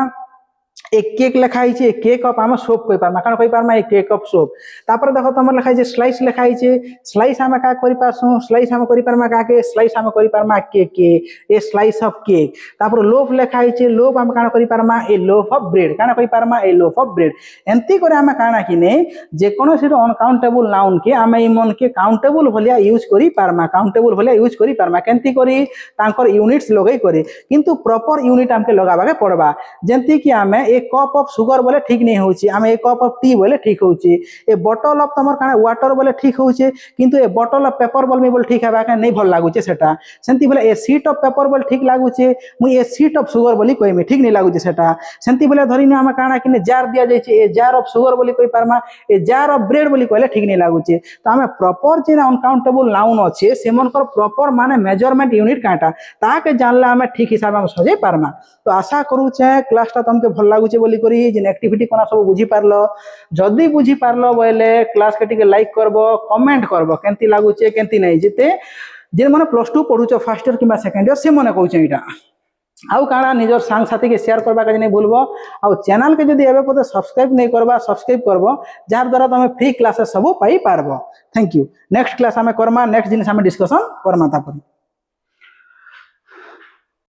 एक केक लेखा हिचे केक ऑफ आम सोप कहि पारमा काना कहि पारमा एक केक ऑफ सोप तापर देखो तमर लेखा हिचे स्लाइस लेखा हिचे स्लाइस हम का करि पासु स्लाइस हम करि पारमा का के स्लाइस हम करि पारमा केक के ए स्लाइस ऑफ केक तापर लोफ लेखा हिचे लोफ हम काना करि पारमा ए लोफ ऑफ ब्रेड काना कहि पारमा ए लोफ ऑफ ब्रेड एंती करे हम काना किने जे कोनो से अनकाउंटेबल नाउन के हम ई मन के काउंटेबल भलिया यूज करि पारमा काउंटेबल भलिया यूज करि पारमा केंती करी तांकर यूनिट्स लगै करी किंतु प्रॉपर यूनिट हमके लगाबा के पड़बा जेंती कि हम एक कप ऑफ सुगर बोले ठीक नहीं होची आम एक कप ऑफ टी बोले ठीक होची ए बोतल ऑफ तमर काना वाटर बोले ठीक होचे किंतु ए बोतल ऑफ पेपर बोल में बोले ठीक हेबा के नहीं भल लागुचे सेटा सेंती बोले ए शीट ऑफ पेपर बोले ठीक लागुचे मुई ए शीट ऑफ सुगर बोली कोइ में ठीक नहीं लागुचे सेटा सेंती बोले धरिने हम काना किने जार दिया जायचे ए जार ऑफ सुगर बोली कोइ पारमा ए जार ऑफ ब्रेड बोली कहले ठीक नहीं लागुचे तो हम प्रॉपर जे अनकाउंटेबल नाउन अछि सेमनकर प्रॉपर माने मेजरमेंट यूनिट काटा ताके जानला हम ठीक हिसाब हम सजे पारमा तो आशा करू छे क्लास ता तुमके भल लागुचे बोली करी जे एक्टिविटी कोना सब बुझी पारलो जदी बुझी पारलो बोले क्लास के टिके लाइक करबो कमेंट करबो केंती लागुचे केंती नै जेते जे माने +2 पढुचो फर्स्ट ईयर किबा सेकंड ईयर से माने कहउचे इटा आउ काना निजर सांग साथी के शेयर करबा के नै भूलबो आउ चैनल के जदी एबे पते सब्सक्राइब नै करबा सब्सक्राइब करबो जार द्वारा तमे फ्री क्लासेस सब पाई पारबो थैंक यू नेक्स्ट क्लास हमें करमा नेक्स्ट दिन हमें डिस्कशन करमा तापर